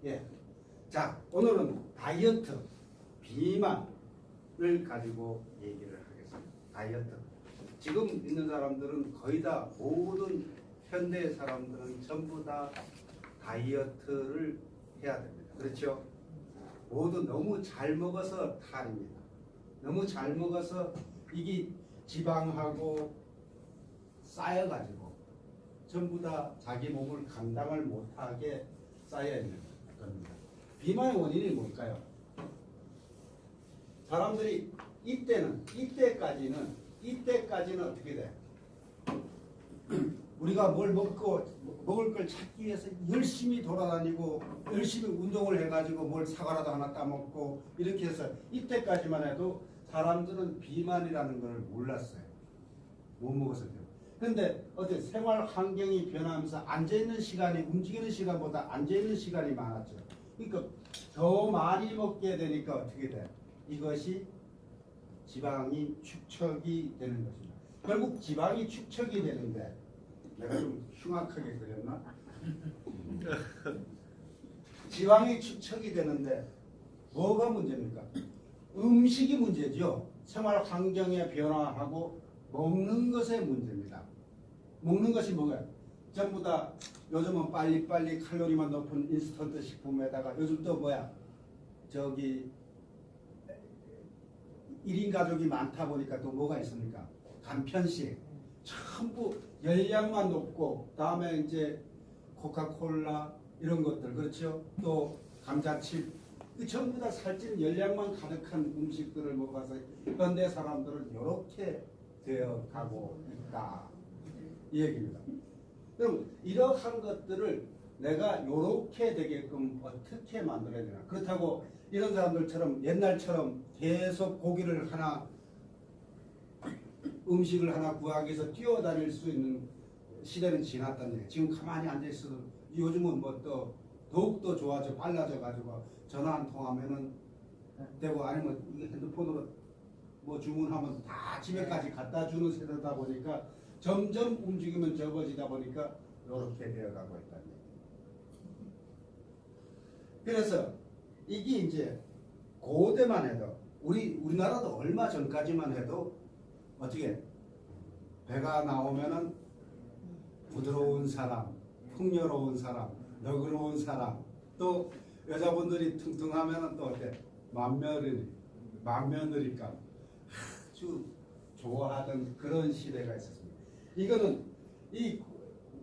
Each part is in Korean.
예. 자, 오늘은 다이어트, 비만을 가지고 얘기를 하겠습니다. 다이어트. 지금 있는 사람들은 거의 다 모든 현대 사람들은 전부 다 다이어트를 해야 됩니다. 그렇죠? 모두 너무 잘 먹어서 탈입니다. 너무 잘 먹어서 이게 지방하고 쌓여가지고 전부 다 자기 몸을 감당을 못하게 쌓여 있는 겁니다. 비만의 원인이 뭘까요? 사람들이 이때까지는 어떻게 돼? 우리가 뭘 먹을 걸 찾기 위해서 열심히 돌아다니고 열심히 운동을 해가지고 뭘 사과라도 하나 따먹고 이렇게 해서 이때까지만 해도 사람들은 비만이라는 걸 몰랐어요. 못 먹었어요. 근데 어때 생활 환경이 변하면서 앉아있는 시간이 움직이는 시간보다 앉아있는 시간이 많았죠. 그러니까 더 많이 먹게 되니까 어떻게 돼? 이것이 지방이 축적이 되는 것입니다. 결국 지방이 축적이 되는데 내가 좀 흉악하게 그렸나? 지방이 축적이 되는데 뭐가 문제입니까? 음식이 문제죠. 생활 환경의 변화하고 먹는 것의 문제입니다. 먹는 것이 뭐가? 전부 다 요즘은 빨리빨리 칼로리만 높은 인스턴트 식품에다가 요즘 또 뭐야? 저기 1인 가족이 많다 보니까 또 뭐가 있습니까? 간편식. 전부 열량만 높고 다음에 이제 코카콜라 이런 것들 그렇죠? 또 감자칩 전부 다 살찐 열량만 가득한 음식들을 먹어서 현대 사람들은 이렇게 되어 가고 있다 이 얘기입니다. 그럼 이러한 것들을 내가 이렇게 되게끔 어떻게 만들어야 되나? 그렇다고 이런 사람들처럼 옛날처럼 계속 고기를 하나 음식을 하나 구하기 위해서 뛰어다닐 수 있는 시대는 지났다는 얘기예요. 지금 가만히 앉아있어도 요즘은 뭐 또 더욱더 좋아져 빨라져 가지고 전화 한 통하면은 되고 아니면 핸드폰으로 뭐 주문하면 다 집에까지 갖다 주는 세대다 보니까 점점 움직이면 적어지다 보니까 이렇게 되어가고 있다는 얘기예요. 그래서 이게 이제 고대만 해도 우리나라도 얼마 전까지만 해도 어떻게 배가 나오면은 부드러운 사람, 풍요로운 사람, 너그러운 사람, 또 여자분들이 퉁퉁하면은 또 어때 맏며느리감 아주 좋아하던 그런 시대가 있었습니다. 이거는 이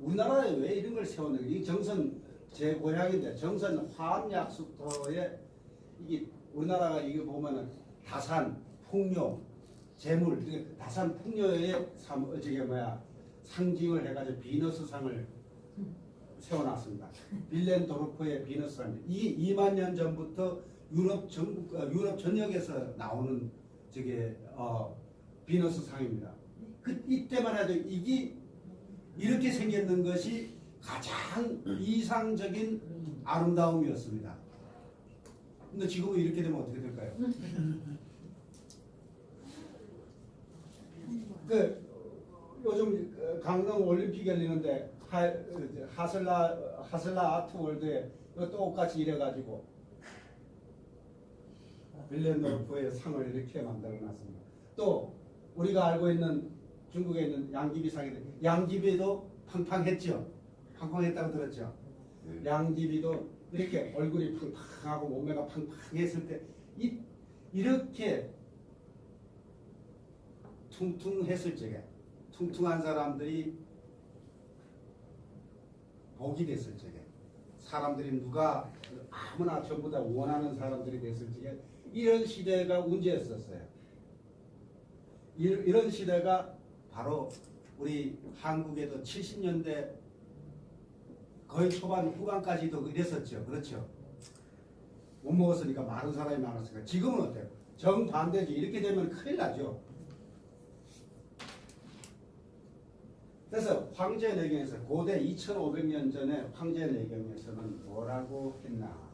우리나라에 왜 이런 걸 세웠는가? 이 정선 제 고향인데 정선 화암약수터에 이게 우리나라가 이거 보면은 다산, 풍요, 재물, 다산 풍요의 저게 뭐야 상징을 해가지고 비너스상을 세워놨습니다. 빌렌도르프의 비너스상. 이 2만 년 전부터 유럽 전역에서 나오는 저게 비너스상입니다. 이때만 해도 이게 이렇게 생겼는 것이 가장 이상적인 아름다움이었습니다. 근데 지금은 이렇게 되면 어떻게 될까요? 요즘 강릉 올림픽 열리는데 하슬라 아트월드에 똑같이 이래가지고 빌렌도르프의 상을 이렇게 만들어놨습니다. 또 우리가 알고 있는 중국에 있는 양귀비상인데 양귀비도 팡팡했죠. 팡팡했다고 들었죠. 양귀비도 이렇게 얼굴이 팡팡하고 몸매가 팡팡했을 때 이렇게 퉁퉁했을 적에 퉁퉁한 사람들이 복이 됐을 적에 사람들이 누가 아무나 전부 다 원하는 사람들이 됐을 적에 이런 시대가 문제였었어요. 이런 시대가 바로 우리 한국에도 70년대 거의 초반 후반까지도 이랬었죠. 그렇죠. 못 먹었으니까 많은 사람이 많았으니까. 지금은 어때요? 정반대지. 이렇게 되면 큰일 나죠. 그래서 황제내경에서 고대 2500년 전에 황제내경에서는 뭐라고 했나?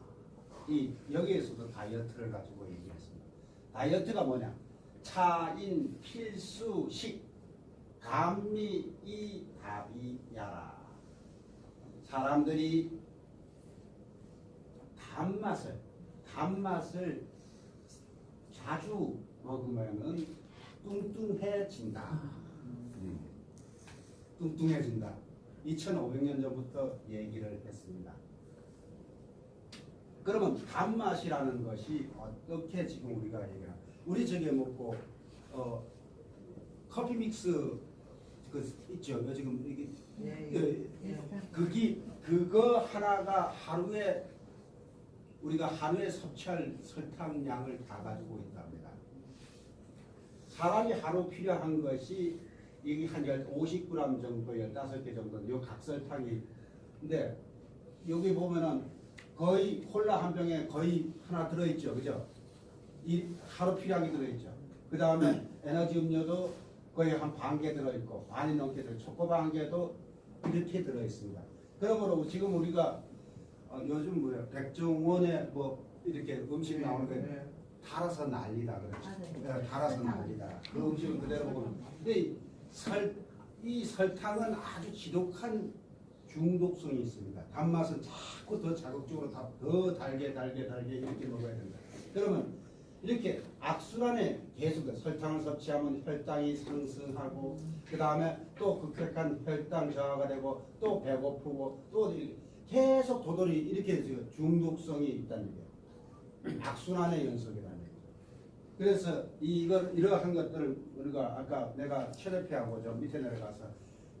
여기에서도 다이어트를 가지고 얘기했습니다. 다이어트가 뭐냐? 차인 필수식 감미이 답이야라. 사람들이 단맛을 자주 먹으면은 뚱뚱해진다. 뚱뚱해진다. 2500년 전부터 얘기를 했습니다. 그러면 단맛이라는 것이 어떻게 지금 우리가 얘기하나? 우리 저게 먹고 커피 믹스 그 있죠. 지금 이게 그거 하나가 우리가 하루에 섭취할 설탕량을 다 가지고 있답니다. 사람이 하루 필요한 것이 이게 한 50g 정도, 15개 정도, 요 각설탕이. 근데 여기 보면은 거의 콜라 한 병에 거의 하나 들어있죠. 그죠? 이 하루 필요한 게 들어있죠. 그 다음에 에너지 음료도 거의 한 반 개 들어있고, 반이 넘게 들어있고, 초코바 한 개도 이렇게 들어있습니다. 그러므로 지금 우리가 요즘 뭐야, 백종원에 뭐 이렇게 음식 나오는 게 달아서 난리다 그렇죠. 달아서 난리다. 그 음식을 그대로 먹으면. 근데 이 설탕은 아주 지독한 중독성이 있습니다. 단맛은 자꾸 더 자극적으로 더 달게 이렇게 먹어야 된다. 그러면 이렇게 악순환에 계속 설탕을 섭취하면 혈당이 상승하고, 그 다음에 또 급격한 혈당 저하가 되고, 또 배고프고, 또 계속 도돌이 이렇게 중독성이 있다는 거예요. 악순환의 연속이라는 거예요. 그래서 이러한 것들을 우리가 아까 내가 최대표하고 저 밑에 내려가서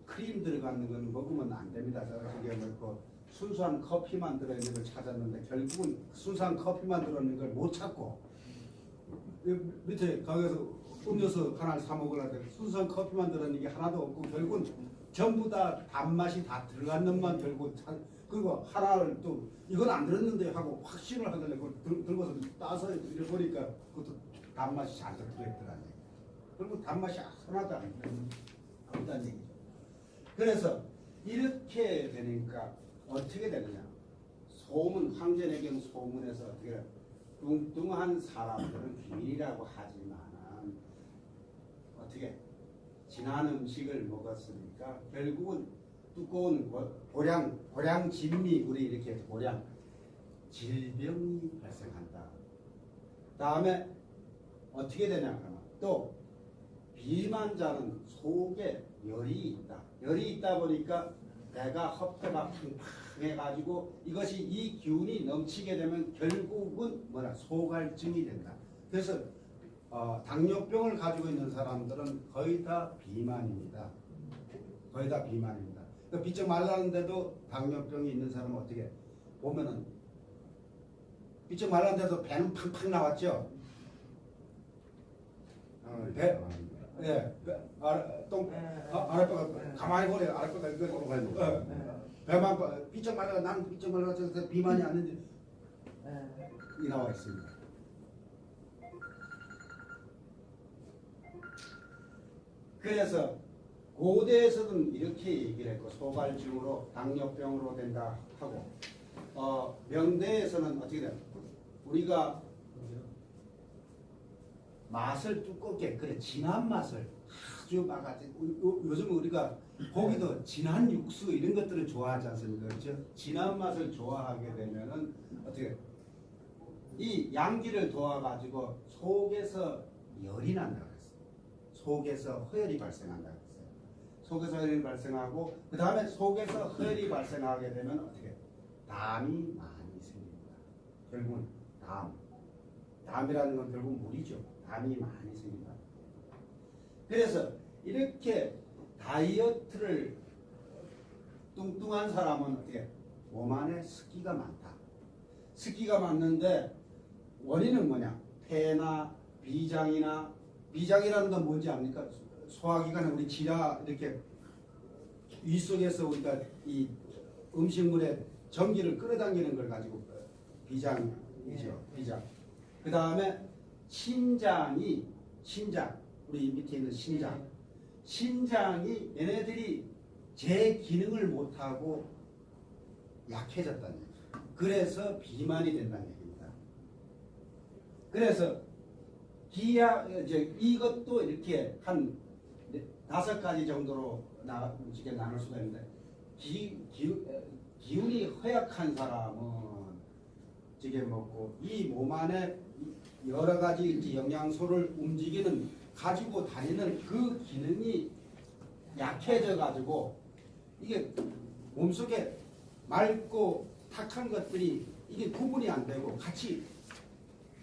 크림 들어가는 건 먹으면 안 됩니다. 저게 먹고 순수한 커피만 들어있는 걸 찾았는데 결국은 순수한 커피만 들어있는 걸 못 찾고, 밑에 가게에서 음료수 하나 사 먹으려고 순수한 커피만 들어있는 게 하나도 없고 결국은 전부 다 단맛이 다 들어간 놈만 결국 그리고 하나를 또 이건 안 들었는데 하고 확신을 하길래 그걸 들고서 따서 보니까 그것도 단맛이 잔뜩 들어있더라는 얘기예요. 그리고 단맛이 하나도 안 없다는 얘기죠. 그래서 이렇게 되니까 어떻게 되느냐? 황제내경 소문에서 어떻게 뚱뚱한 사람들은 비밀이라고 하지만 어떻게 진한 음식을 먹었으니까 결국은 두꺼운 고량 진미, 우리 이렇게 고량 질병이 발생한다. 다음에 어떻게 되냐 그러면 또 비만자는 속에 열이 있다. 열이 있다 보니까 배가 허폐가 팡팡해가지고 이것이 이 기운이 넘치게 되면 결국은 소갈증이 된다. 그래서 당뇨병을 가지고 있는 사람들은 거의 다 비만입니다. 거의 다 비만입니다. 그러니까 비쩍 말랐는데도 당뇨병이 있는 사람은 어떻게 보면은 비쩍 말랐는데도 배는 팡팡 나왔죠. 아랫배가 가만히 보래. 아랫배가 이거 배만 비쩍 말라 나는 비쩍 말라서 비만이 아닌데 이 나와 있습니다. 그래서 고대에서는 이렇게 얘기를 했고 소갈증으로 당뇨병으로 된다 하고 명대에서는 어떻게 돼요? 우리가 맛을 두껍게 그래 진한 맛을 아주 막아지 요즘 우리가 고기도 진한 육수 이런 것들을 좋아하지 않습니까? 그렇죠? 진한 맛을 좋아하게 되면은 어떻게 이 양기를 도와가지고 속에서 열이 난다 그랬어요. 속에서 허열이 발생한다 그랬어요. 속에서 허열이 발생하고 그 다음에 속에서 허열이 발생하게 되면 어떻게 담이 많이 생깁니다. 결국은 담이라는 건 결국 물이죠. 담이 많이 생긴다. 그래서 이렇게 다이어트를 뚱뚱한 사람은 어떻게 몸 안에 습기가 많다. 습기가 많는데 원인은 뭐냐? 폐나 비장이라는 건 뭔지 압니까? 소화기관에 우리 지라 이렇게 위 속에서 우리가 이 음식물에 전기를 끌어당기는 걸 가지고 비장이죠. 비장. 그 다음에 신장 우리 밑에 있는 신장이 얘네들이 제 기능을 못하고 약해졌다는 얘기죠. 그래서 비만이 된다는 얘기입니다. 그래서 이것도 이렇게 한 5가지 정도로 나눌 수가 있는데 기운이 허약한 사람은 찌개 먹고 이 몸 안에 여러 가지 이제 영양소를 움직이는 가지고 다니는 그 기능이 약해져 가지고 이게 몸속에 맑고 탁한 것들이 이게 구분이 안 되고 같이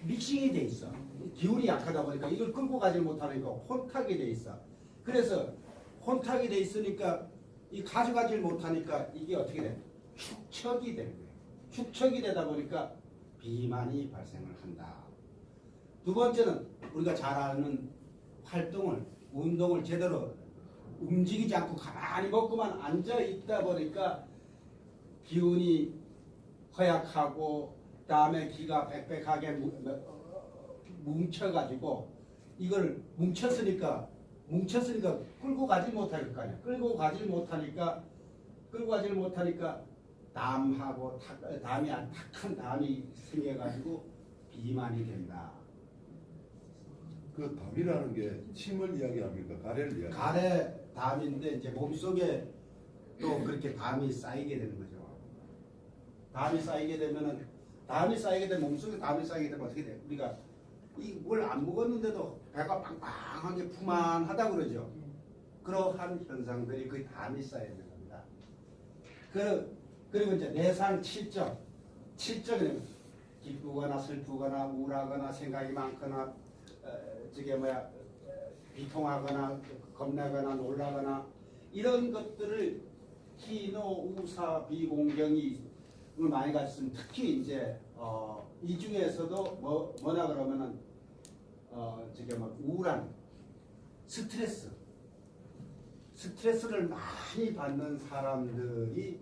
믹싱이 돼 있어. 기운이 약하다 보니까 이걸 끌고 가지 못하니까 혼탁이 돼 있어. 그래서 혼탁이 돼 있으니까 이 가져가지 못하니까 이게 어떻게 돼? 축척이 되는 거예요. 축척이 되다 보니까 비만이 발생을 한다. 두 번째는 우리가 잘 아는 활동을, 운동을 제대로 움직이지 않고 가만히 먹고만 앉아 있다 보니까 기운이 허약하고 그다음에 기가 빽빽하게 뭉쳐가지고 이걸 뭉쳤으니까 끌고 가지 못할 거 아니야. 끌고 가지 못하니까 담하고 담이 탁한 담이 생겨가지고 비만이 된다. 그 담이라는 게 침을 이야기합니까? 가래를 이야기합니까? 가래 담인데 이제 몸속에 또 그렇게 담이 쌓이게 되는 거죠. 담이 쌓이게 되면 몸속에 담이 쌓이게 되면 어떻게 돼? 우리가 이 뭘 안 먹었는데도 배가 빵빵하게 푸만하다 그러죠. 그러한 현상들이 그 담이 쌓이는 겁니다. 그리고 이제 내상 칠적은 기쁘거나 슬프거나 우울하거나 생각이 많거나 비통하거나 겁나거나 놀라거나 이런 것들을 희노 우사 비공경이 많이 가졌으면 특히 이제 이 중에서도 뭐나 그러면은 우울한 스트레스를 많이 받는 사람들이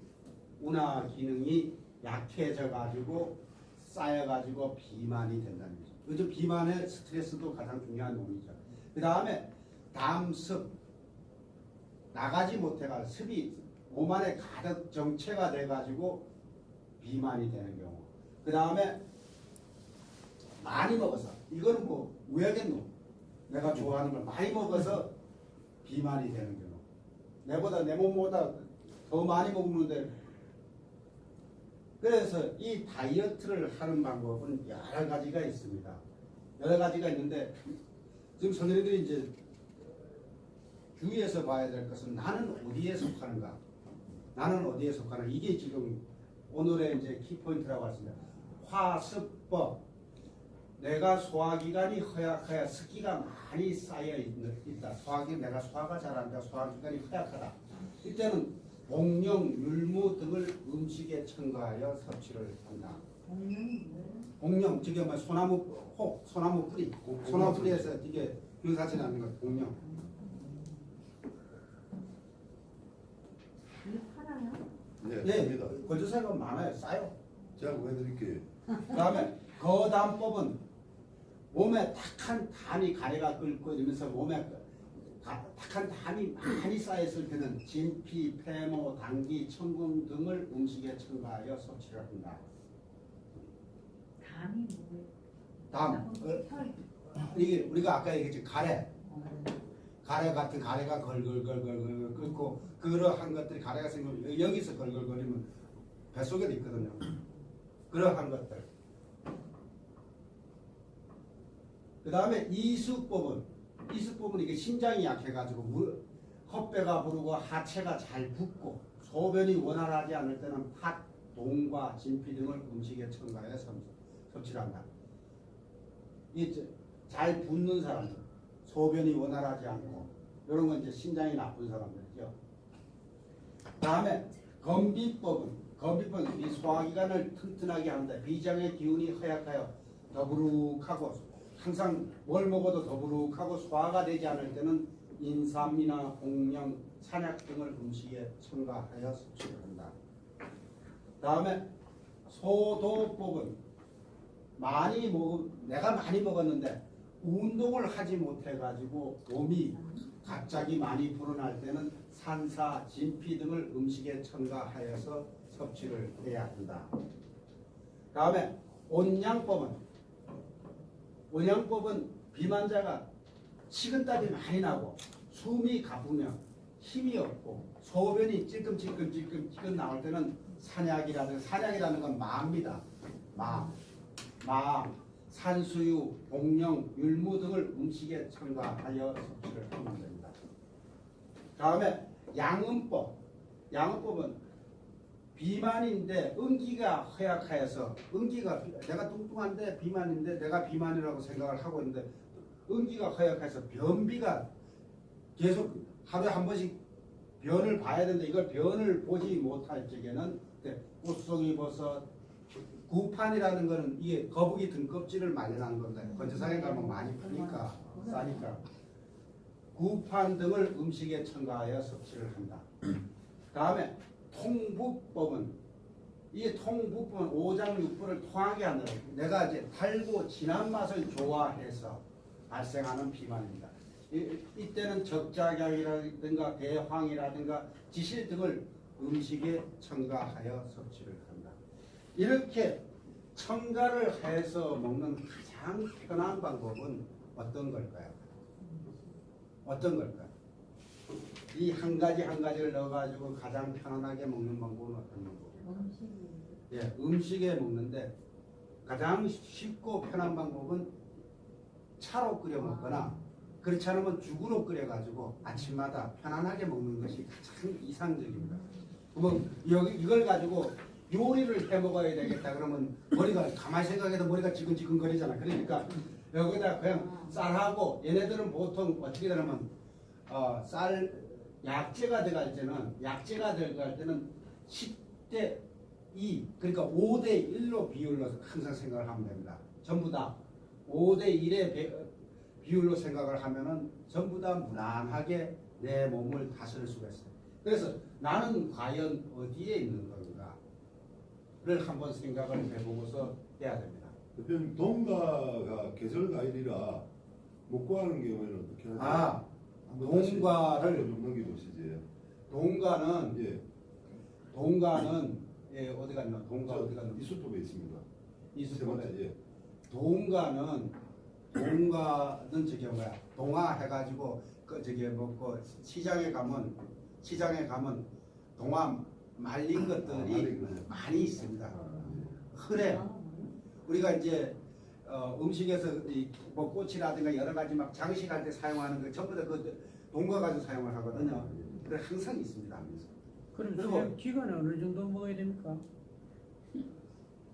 운하 기능이 약해져 가지고 쌓여 가지고 비만이 된다는 거죠. 요즘 비만의 스트레스도 가장 중요한 놈이죠. 그 다음에 담습 나가지 못해가 습이 몸 안에 가득 정체가 돼 가지고 비만이 되는 경우. 그 다음에 많이 먹어서 이거는 뭐 왜겠노? 내가 좋아하는 걸 많이 먹어서 비만이 되는 경우. 내 몸보다 더 많이 먹는데 그래서 이 다이어트를 하는 방법은 여러 가지가 있습니다. 여러 가지가 있는데 지금 선생님들이 이제 주위에서 봐야 될 것은 나는 어디에 속하는가? 이게 지금 오늘의 이제 키포인트라고 했습니다. 화습법. 내가 소화기관이 허약하여 습기가 많이 쌓여 있다. 내가 소화가 잘 안 돼. 소화기관이 허약하다. 이때는 복령, 율무 등을 음식에 첨가하여 섭취를 한다. 복령, 저게 뭐 소나무 뿌리. 소나무 뿌리에서 이게 유사치 나는 것 복령. 네, 예, 됩니다. 거주사가 많아요. 싸요. 제가 보여드릴게요. 그 다음에 거담법은 몸에 탁한 담이 가래가 끓고 이러면서 몸에 탁한 담이 많이 쌓였을 때는 진피, 폐모, 당기, 천궁 등을 음식에 첨가하여 섭취를 한다. 담이 뭐예요? 담. 이게 우리가 아까 얘기했지 가래 같은 가래가 걸걸걸걸 끓고 그러한 것들이 가래가 생기면 여기서 걸걸거리면 뱃속에도 있거든요. 그러한 것들. 그 다음에 이수법은 이게 신장이 약해가지고 헛배가 부르고 하체가 잘 붓고 소변이 원활하지 않을 때는 팥, 동과 진피 등을 음식에 첨가해 섭취를 한다. 이게 잘 붓는 사람들, 소변이 원활하지 않고 이런 건 이제 신장이 나쁜 사람들이죠. 다음에 건비법은 이 소화기관을 튼튼하게 하는데 비장의 기운이 허약하여 더부룩하고 항상 뭘 먹어도 더부룩하고 소화가 되지 않을 때는 인삼이나 공령, 산약 등을 음식에 첨가하여 섭취를 한다. 다음에 소도법은 내가 많이 먹었는데 운동을 하지 못해가지고 몸이 갑자기 많이 불어날 때는 산사, 진피 등을 음식에 첨가하여서 섭취를 해야 한다. 다음에 온양법은 비만자가 식은땀이 많이 나고 숨이 가쁘며 힘이 없고 소변이 찔끔찔끔 나올 때는 산약이라는 건 마입니다. 산수유, 복령, 율무 등을 음식에 첨가하여 섭취를 하면 됩니다. 다음에 양음법. 양음법은 비만인데 응기가 허약하여서 응기가 내가 뚱뚱한데 비만인데 내가 비만이라고 생각을 하고 있는데 응기가 허약해서 변비가 계속 하루에 한 번씩 변을 봐야 되는데 이걸 변을 보지 못할 적에는 꽃송이 버섯, 구판이라는 거는 이게 거북이 등껍질을 말려놓은 건데 건조상에 가면 많이 파니까 싸니까 구판 등을 음식에 첨가하여 섭취를 한다. 다음에 통부법은 이 통부법은 오장육부를 통하게 하는 내가 이제 달고 진한 맛을 좋아해서 발생하는 비만입니다. 이때는 적자경이라든가 대황이라든가 지실 등을 음식에 첨가하여 섭취를 한다. 이렇게 첨가를 해서 먹는 가장 편한 방법은 어떤 걸까요? 어떤 걸까요? 이 한 가지 한 가지를 넣어가지고 가장 편안하게 먹는 방법은 어떤 방법이에요? 음식에 먹는데 가장 쉽고 편한 방법은 차로 끓여 먹거나 그렇지 않으면 죽으로 끓여가지고 아침마다 편안하게 먹는 것이 가장 이상적입니다. 그러면 이걸 가지고 요리를 해 먹어야 되겠다 그러면 머리가 가만히 생각해도 머리가 지근지근거리잖아. 그러니까 여기다 그냥 쌀하고 얘네들은 보통 어떻게 되냐면 쌀 약재가 들어갈 때는 10대 2 그러니까 5대 1로 비율로 항상 생각을 하면 됩니다. 전부 다 5대 1의 비율로 생각을 하면은 전부 다 무난하게 내 몸을 다스릴 수가 있어요. 그래서 나는 과연 어디에 있는 건가를 한번 생각을 해보고서 해야 됩니다. 대표님 동가가 계절 과일이라 못 구하는 경우에는 어떻게 하죠? 동가를 좀 넘겨보시지. 동가는 어디 갔나? 동가 어디 갔나? 이수법에 있습니다. 이수법에 동가는 저기 뭐야? 동화 해가지고 저기 먹고 시장에 가면 동화 말린 것들이 많이 있습니다. 그래 우리가 이제 음식에서 뭐 꽃이라든가 여러 가지 막 장식할 때 사용하는 거 전부 다 그 동가 가지고 사용을 하거든요. 그래 항상 있습니다. 그럼 기간은 어느 정도 먹어야 됩니까?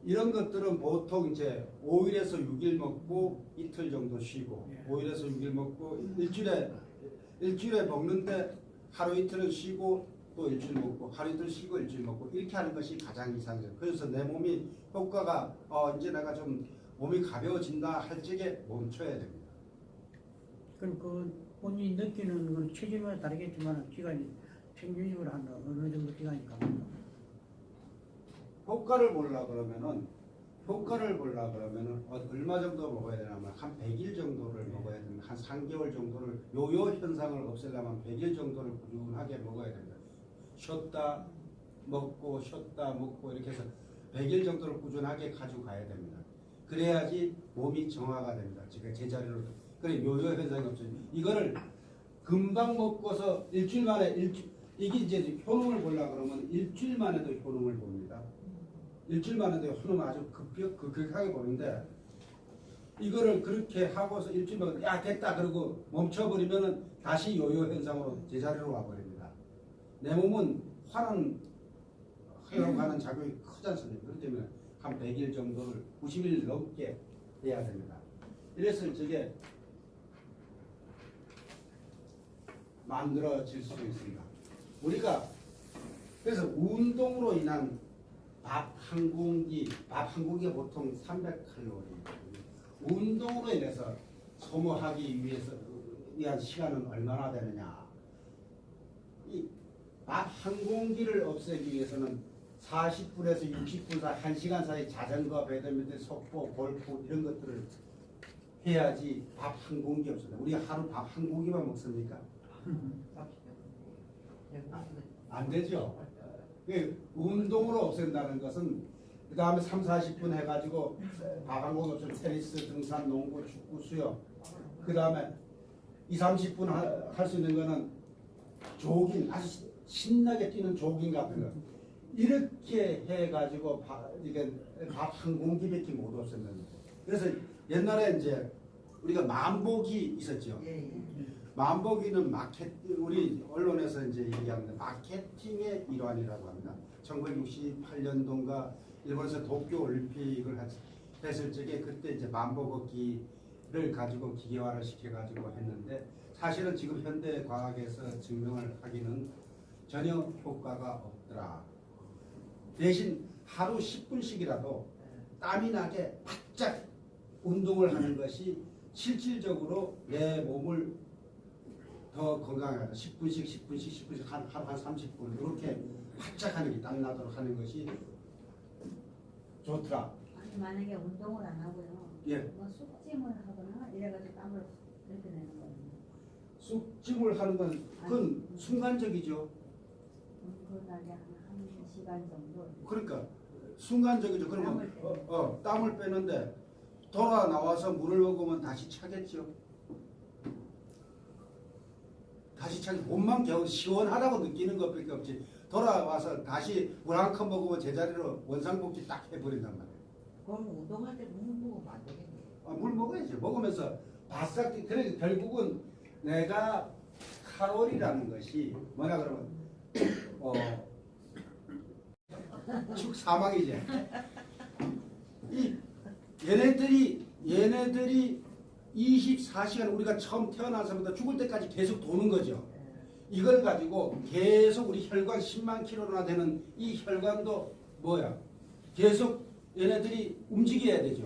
이런 것들은 보통 이제 5일에서 6일 먹고 이틀 정도 쉬고 5일에서 6일 먹고 일주일에 먹는데 하루 이틀은 쉬고 또 일주일 먹고 하루 이틀 쉬고 일주일 먹고 이렇게 하는 것이 가장 이상적이에요. 그래서 내 몸이 효과가 이제 내가 좀 몸이 가벼워진다 할 적에 멈춰야 됩니다. 그럼 그 본인이 느끼는 건 체질마다 다르겠지만 기간이 평균적으로 한 어느 정도 기간이 갑니까? 효과를 보려 그러면은 얼마 정도 먹어야 되냐면 한 100일 정도를 먹어야 됩니다. 한 3개월 정도를 요요 현상을 없애려면 100일 정도를 꾸준하게 먹어야 됩니다. 쉬었다 먹고 이렇게 해서 100일 정도를 꾸준하게 가지고 가야 됩니다. 그래야지 몸이 정화가 됩니다. 지금 제자리로 그래 요요 현상이 없어요. 이거를 금방 먹고서 일주일 만에 이게 이제 효능을 보려 그러면 일주일 만에도 효능을 봅니다. 일주일 만에도 효능 아주 급격하게 보는데 이거를 그렇게 하고서 일주일 만에 야 됐다 그러고 멈춰버리면은 다시 요요 현상으로 제자리로 와버립니다. 내 몸은 화는 회복하는 작용이 크지 않습니까? 그렇기 때문에 한 100일 정도를 90일 넘게 해야 됩니다. 이랬을 적에 만들어질 수 있습니다. 우리가 그래서 운동으로 인한 밥 한 공기가 보통 300칼로리. 운동으로 인해서 소모하기 위한 시간은 얼마나 되느냐? 이 밥 한 공기를 없애기 위해서는 40분에서 60분 사이 1시간 사이 자전거, 배드민턴, 속보, 골프 이런 것들을 해야지 밥 한 공기 없습니다. 우리 하루 밥 한 공기만 먹습니까? 안 되죠. 운동으로 없앤다는 것은 그 다음에 3, 40분 해가지고 밥 한 공기 없으면 테니스, 등산, 농구, 축구, 수영 그 다음에 2, 30분 할 수 있는 거는 조깅, 아주 신나게 뛰는 조깅 같은 거 이렇게 해가지고 이게 밥 한 공기밖에 못 없었는데 그래서 옛날에 이제 우리가 만보기 있었죠. 예, 예. 만보기는 우리 언론에서 이제 얘기하는데 마케팅의 일환이라고 합니다. 1968년도인가 일본에서 도쿄 올림픽을 했을 적에 그때 이제 만보걷기를 가지고 기계화를 시켜가지고 했는데 사실은 지금 현대 과학에서 증명을 하기는 전혀 효과가 없더라. 대신 하루 10분씩이라도 땀이 나게 바짝 운동을 하는 것이 실질적으로 내 몸을 더 건강하게 하다. 10분씩 하루 한 30분 이렇게 바짝 하는 게 땀 나도록 하는 것이 좋더라. 아니 만약에 운동을 안 하고요. 예. 뭐 숙짐을 하거나 이래가지고 땀을 이렇게 내는 거예요. 쑥짐을 하는 건 그건 순간적이죠. 그 날에 한 시간 정도. 그러니까 순간적이죠. 그러면 땀을 빼는데 돌아 나와서 물을 먹으면 다시 차겠죠. 다시 차기 몸만 겨우 시원하다고 느끼는 것밖에 없지. 돌아와서 다시 물 한 컵 먹으면 제자리로 원상복귀 딱 해버린단 말이에요. 그럼 운동할 때 물 먹으면 안 되겠네. 물 먹어야지. 먹으면서 바싹 그래 결국은 내가 칼로리라는 것이 뭐냐 그러면 축 사망이지. 이 얘네들이 24시간 우리가 처음 태어나서부터 죽을 때까지 계속 도는 거죠. 이걸 가지고 계속 우리 혈관 10만 킬로나 되는 이 혈관도 뭐야? 계속 얘네들이 움직여야 되죠.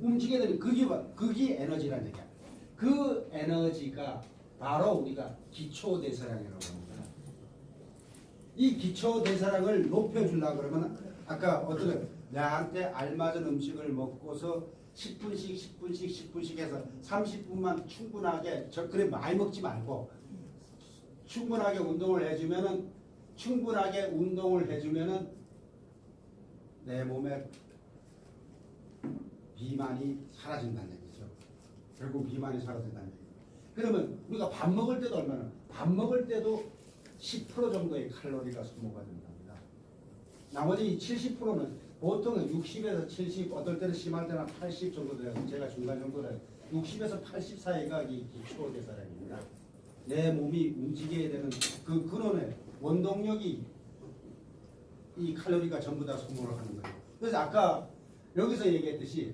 움직여야 되는 그게 에너지라는 얘기야. 그 에너지가 바로 우리가 기초대사량이라고 합니다. 이 기초대사량을 높여주려고 그러면 아까 어떤 나한테 알맞은 음식을 먹고서 10분씩 해서 30분만 충분하게 그래 많이 먹지 말고 충분하게 운동을 해주면은 내 몸에 비만이 사라진다는 얘기죠. 결국 비만이 사라진다는 얘기죠. 그러면 우리가 밥 먹을 때도 얼마나 밥 먹을 때도 10% 정도의 칼로리가 소모가 된답니다. 나머지 70%는 보통은 60에서 70, 어떨 때는 심할 때는 80 정도 돼요. 제가 중간 정도래. 60에서 80 사이가 이 기초대사량입니다. 내 몸이 움직여야 되는 그 근원의 원동력이 이 칼로리가 전부 다 소모를 하는 거예요. 그래서 아까 여기서 얘기했듯이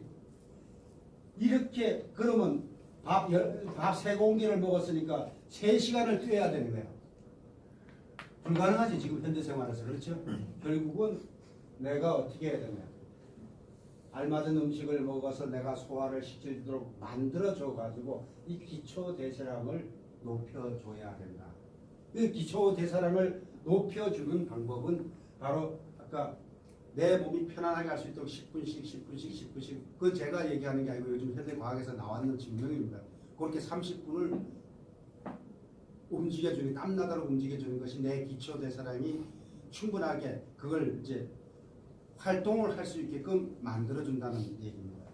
이렇게 그러면 밥 3공기를 먹었으니까 3시간을 뛰어야 되는 거예요. 불가능하지 지금 현대생활에서. 그렇죠? 결국은 내가 어떻게 해야 되냐. 알맞은 음식을 먹어서 내가 소화를 시키도록 만들어줘 가지고 이 기초대사량을 높여줘야 된다. 이 기초대사량을 높여주는 방법은 바로 아까 내 몸이 편안하게 할 수 있도록 10분씩 그 제가 얘기하는 게 아니고 요즘 현대과학에서 나왔는 증명입니다. 그렇게 30분을 움직여주는 땀나도록 움직여주는 것이 내 기초대사량이 충분하게 그걸 이제 활동을 할 수 있게끔 만들어준다는 얘기입니다.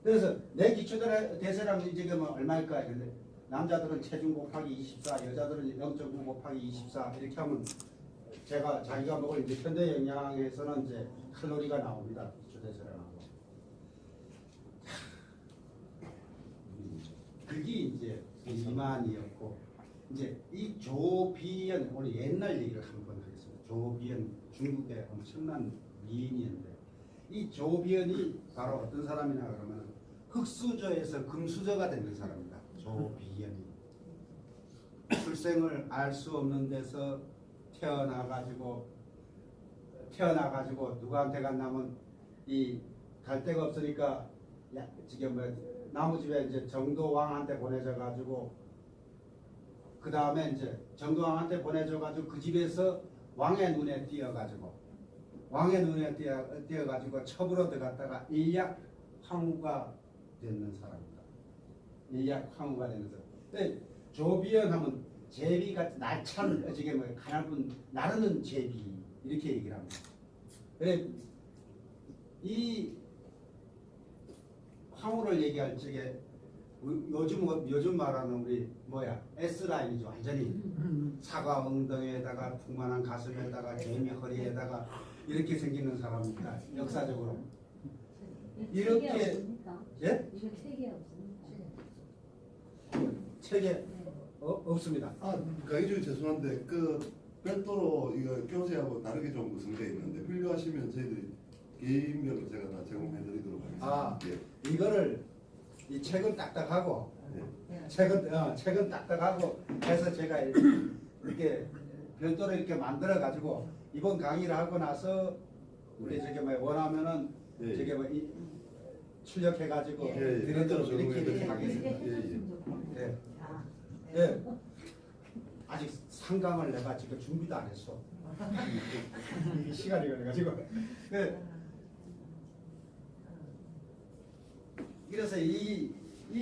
그래서 내 기초대사량이 지금 얼마일까요? 근데 남자들은 체중 곱하기 24, 여자들은 0.9 곱하기 24 이렇게 하면 자기가 먹을 이제 현대 영양에서는 이제 칼로리가 나옵니다. 기초대사량하고. 그게 이제 비만이었고 이제 이 조비엔 오늘 옛날 얘기를 한번 하겠습니다. 조비엔 중국의 엄청난 미인이었는데 이 조비엔이 바로 어떤 사람이냐 그러면 흑수저에서 금수저가 되는 사람입니다. 조비엔이 출생을 알 수 없는 데서 태어나가지고 누구한테 갔냐면 이 갈 데가 없으니까 지금 뭐 나무집에 이제 정도왕한테 보내져가지고 그 다음에 이제 정도왕한테 보내져가지고 그 집에서 왕의 눈에 띄어가지고 첩으로 들어갔다가 일약 황후가 되는 사람입니다. 일약 황후가 되는 사람. 근데 조비연 하면 제비같이 날참 어떻게 뭐 가나분 나르는 제비 이렇게 얘기를 합니다. 그래 이 황후를 얘기할 적에 요즘 말하는 우리 뭐야 S라인이죠. 완전히 사과 엉덩이에다가 풍만한 가슴에다가 개미 허리에다가 이렇게 생기는 사람입니다. 역사적으로 이렇게 예? 이거 책이 없습니까? 책에 없습니다. 가기 중에 죄송한데 그 별도로 이거 교재하고 다르게 좀 구성되어 있는데 필요하시면 저희들이 개인별로 제가 다 제공해드리도록 하겠습니다. 아. 예. 이거를 이 책은 딱딱하고 예. 책은 딱딱하고 해서 제가 이렇게 별도로 이렇게 만들어 가지고 이번 강의를 하고 나서 우리 저기 뭐 원하면은 예. 저기 뭐 출력해 가지고 예, 예. 드리도록 별도로 이렇게 적용해 하겠습니다. 예, 예. 아, 예. 아직 상강을 내가 지금 준비도 안 했어. 이게 시간이 걸려가지고. 그래서 이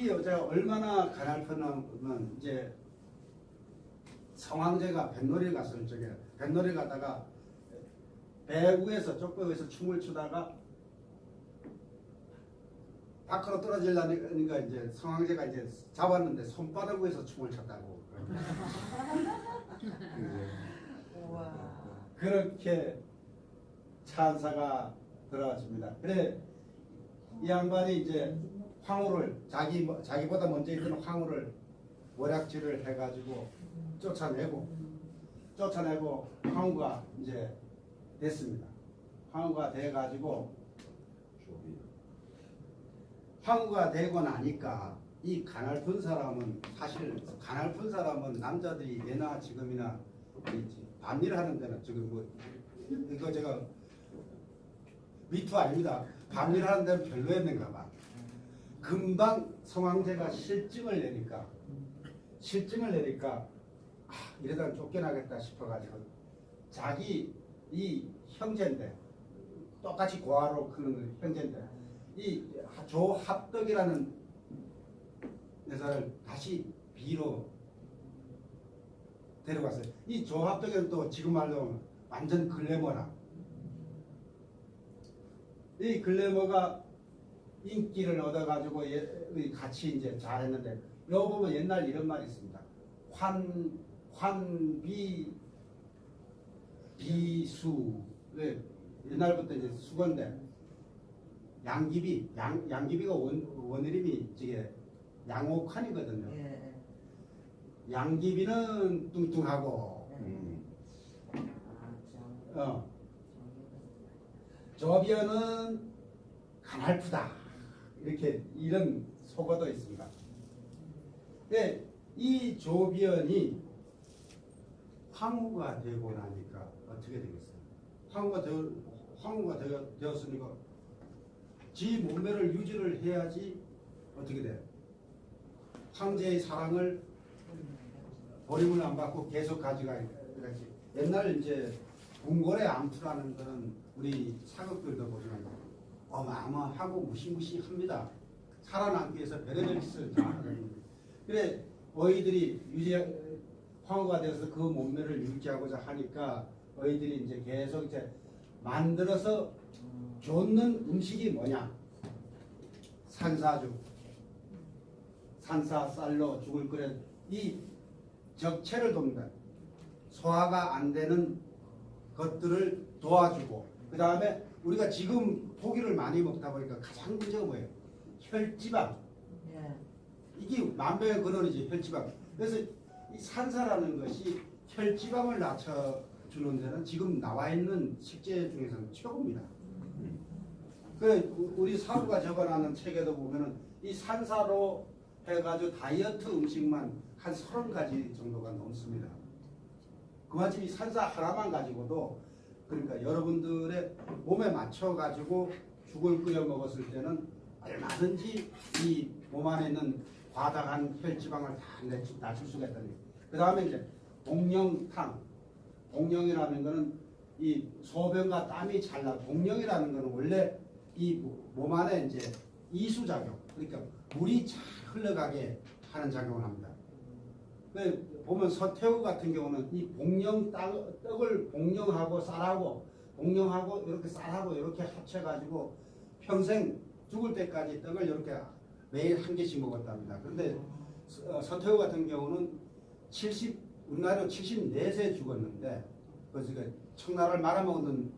여자가 얼마나 가냘프냐면 이제 성황제가 뱃놀이를 갔어요. 저게 뱃놀이 가다가 배구에서 족벽에서 춤을 추다가 밖으로 떨어지려니까 이제 성황제가 이제 잡았는데 손바닥에서 춤을 췄다고. 우와. 그렇게 찬사가 들어왔습니다. 그래 이 양반이 이제 황후를 자기보다 먼저 있던 황후를 모략질을 해가지고 쫓아내고 황후가 이제 됐습니다. 황후가 돼가지고 황후가 되고 나니까 이 가냘픈 사람은 사실 가냘픈 사람은 남자들이 예나 지금이나 반일 하는 데는 지금 뭐 이거 제가 미투 아닙니다. 반일 하는 데는 별로였는가 봐. 금방 성황제가 실증을 내니까 이러다가 쫓겨나겠다 싶어가지고 자기 이 형제인데 똑같이 고아로 크는 형제인데 이 조합덕이라는 여자를 다시 비로 데려갔어요. 이 조합덕은 또 지금 말로 완전 글래머라. 이 글래머가 인기를 얻어가지고 같이 이제 잘했는데 여기 보면 옛날 이런 말이 있습니다. 비수 옛날부터 이제 수건데 양귀비가 원이름이 저게 양옥환이거든요. 예. 양귀비는 뚱뚱하고 조비어는 가냘프다. 이렇게 이런 속어도 있습니다. 근데 이 조비언이 황후가 되고 나니까 어떻게 되겠어요? 황후가 되었으니까 지 몸매를 유지를 해야지 어떻게 돼요? 황제의 사랑을 버림을 안 받고 계속 가져가야지. 옛날 이제 궁궐의 암투라는 거는 우리 사극들도 보시면 어마어마하고 무시무시합니다. 살아남기 위해서 별의별 짓을 다 하거든요. 그래 어이들이 황후가 되어서 그 몸매를 유지하고자 하니까 어이들이 이제 계속 이제 만들어서 줬는 음식이 뭐냐? 산사죽, 산사쌀로 죽을 끓여 이 적체를 돕는 소화가 안 되는 것들을 도와주고 그 다음에 우리가 지금 고기를 많이 먹다 보니까 가장 문제가 뭐예요? 혈지방. 예. 이게 만병의 근원이지 혈지방. 그래서 이 산사라는 것이 혈지방을 낮춰주는 데는 지금 나와 있는 식재 중에서는 최고입니다. 그 우리 사부가 적어놨는 책에도 보면은 이 산사로 해가지고 다이어트 음식만 한 30가지 정도가 넘습니다. 그만큼 이 산사 하나만 가지고도 그러니까 여러분들의 몸에 맞춰가지고 죽을 끓여 먹었을 때는 얼마든지 이 몸 안에 있는 과다한 혈지방을 다 낮출 수가 있다는 거예요. 그 다음에 이제 복령탕. 복령이라는 거는 이 소변과 땀이 잘 나. 복령이라는 거는 원래 이 몸 안에 이제 이수작용. 그러니까 물이 잘 흘러가게 하는 작용을 합니다. 보면 서태후 같은 경우는 이 복령 떡을 복령하고 쌀하고 복령하고 이렇게 쌀하고 이렇게 합쳐가지고 평생 죽을 때까지 떡을 이렇게 매일 한 개씩 먹었답니다. 그런데 서태후 같은 경우는 우리나라로 74세 죽었는데 그래서 청나라를 말아먹는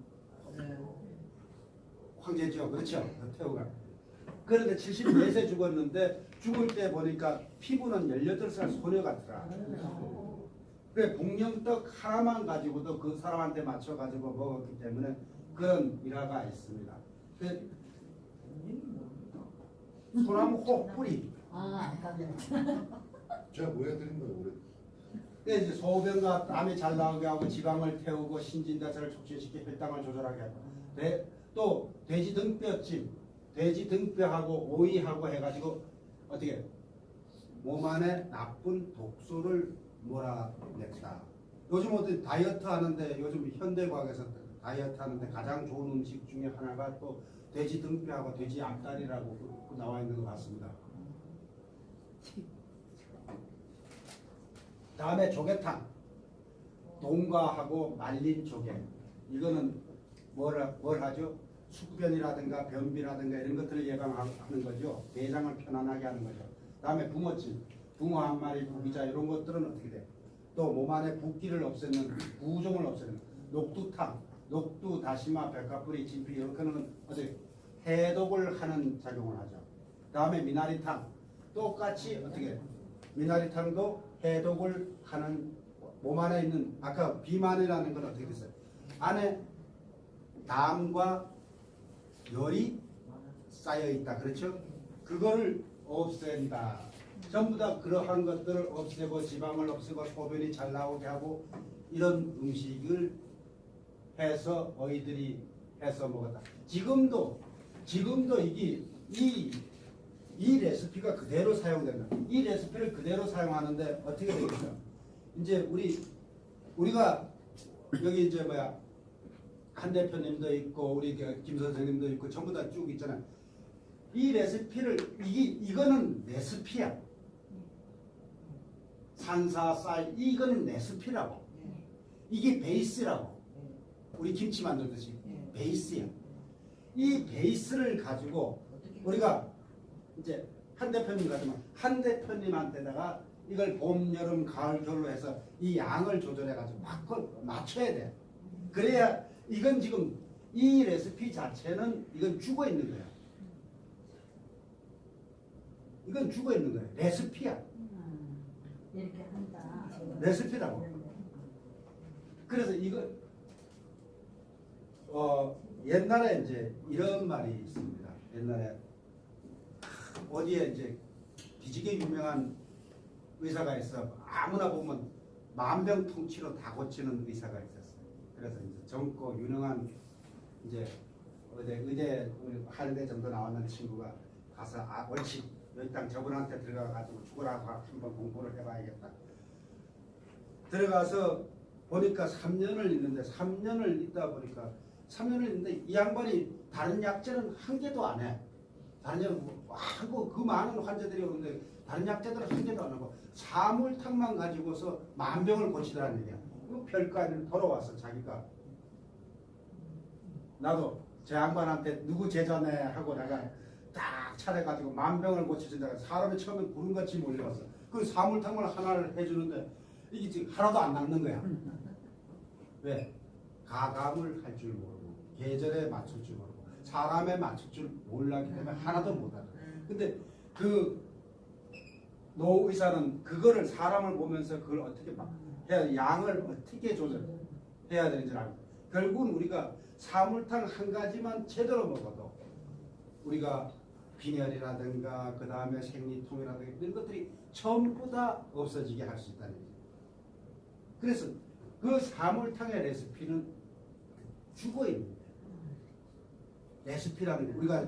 황제죠. 그렇죠. 서태후가. 그런데 74세 죽었는데 죽을 때 보니까 피부는 18살 소녀 같더라. 그래 복령떡 하나만 가지고도 그 사람한테 맞춰가지고 먹었기 때문에 그런 일화가 있습니다. 소나무 혹뿌리. 제가 뭐 해드린 거예요 올해? 이제 소변과 땀이 잘 나오게 하고 지방을 태우고 신진대사를 촉진시켜 혈당을 조절하게 하고 또 돼지 등뼈찜, 돼지 등뼈하고 오이하고 해가지고 어떻게 몸 안에 나쁜 독소를 몰아냈다. 요즘 어떤 다이어트 하는데 요즘 현대과학에서 다이어트 하는데 가장 좋은 음식 중에 하나가 또 돼지 등뼈하고 돼지 앞다리라고 나와 있는 것 같습니다. 다음에 조개탕, 동과하고 말린 조개. 이거는 뭘 하죠? 숙변이라든가 변비라든가 이런 것들을 예방하는 거죠. 내장을 편안하게 하는 거죠. 다음에 붕어찜, 붕어 한 마리, 구기자 이런 것들은 어떻게 돼? 또 몸 안에 붓기를 없애는 부종을 없애는 녹두탕, 녹두, 다시마, 백화뿌리, 진피 이런 거는 어떻게 해독을 하는 작용을 하죠. 다음에 미나리탕, 똑같이 어떻게 미나리탕도 해독을 하는 몸 안에 있는 아까 비만이라는 건 어떻게 됐어요? 안에 담과 열이 쌓여 있다. 그렇죠? 그거를 없앤다. 전부 다 그러한 것들을 없애고 지방을 없애고 소변이 잘 나오게 하고 이런 음식을 해서 어이들이 해서 먹었다. 지금도 이 레시피가 그대로 사용된다. 이 레시피를 그대로 사용하는데 어떻게 되겠어요? 이제 우리가 여기 이제 한 대표님도 있고 우리 김 선생님도 있고 전부 다 쭉 있잖아요. 이 레시피를 이거는 레시피야. 산사 쌀 이거는 레시피라고. 이게 베이스라고. 우리 김치 만들듯이 베이스야. 이 베이스를 가지고 우리가 이제 한 대표님 같으면 한 대표님한테다가 이걸 봄, 여름, 가을, 겨울로 해서 이 양을 조절해가지고 맞춰야 돼. 그래야 이건 지금 이 레시피 자체는 이건 죽어 있는 거야. 이건 죽어 있는 거야. 레시피야. 이렇게 한다. 레시피라고. 그래서 이거 옛날에 이제 이런 말이 있습니다. 옛날에 어디에 이제 뒤지게 유명한 의사가 있어. 아무나 보면 만병통치로 다 고치는 의사가 있었어요. 그래서 이제 젊고 유능한 이제 의대 한대 정도 나왔는 친구가 가서 옳지 여기 땅 저분한테 들어가가지고 죽으라고 한번 공부를 해봐야겠다. 들어가서 보니까 3년을 있는데 3년을 있다 보니까 3년을 있는데 이 양반이 다른 약제는 한 개도 안 해. 다른 약은 그 많은 환자들이 오는데 다른 약제들은 한 개도 안 하고 사물탕만 가지고서 만병을 고치더라는 얘기야. 그 별거 아닌 돌아와서 자기가 나도 제 양반한테 누구 제자네 하고 내가 딱 차려가지고 만병을 고쳐준다고 사람이 처음에 구름같이 몰려왔어. 그 사물탕을 하나를 해주는데 이게 지금 하나도 안 낫는 거야. 왜? 가감을 할 줄 모르고 계절에 맞출 줄 모르고 사람에 맞출 줄 몰랐기 때문에 하나도 못 알아. 근데 그 노 의사는 그거를 사람을 보면서 그걸 어떻게 해야 양을 어떻게 조절해야 되는지 알고 결국은 우리가 사물탕 한 가지만 제대로 먹어도 우리가 빈혈이라든가 그 다음에 생리통이라든가 이런 것들이 전부 다 없어지게 할 수 있다는 거죠. 그래서 그 사물탕의 레시피는 죽어 있는 거예요. 레시피라는 거 우리가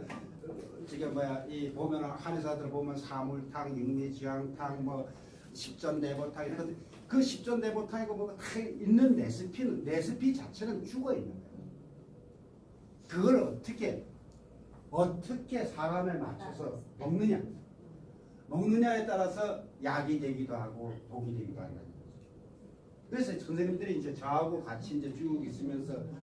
지금 이 보면 한의사들 보면 사물탕, 육리지향탕, 십전내보탕 이런 것들 그 십전내보탕이고 뭐가 다 있는 레시피 자체는 죽어 있는 거예요. 그걸 어떻게 사람에 맞춰서 먹느냐에 따라서 약이 되기도 하고 독이 되기도 한다는 거죠. 그래서 선생님들이 이제 저하고 같이 이제 쭉 있으면서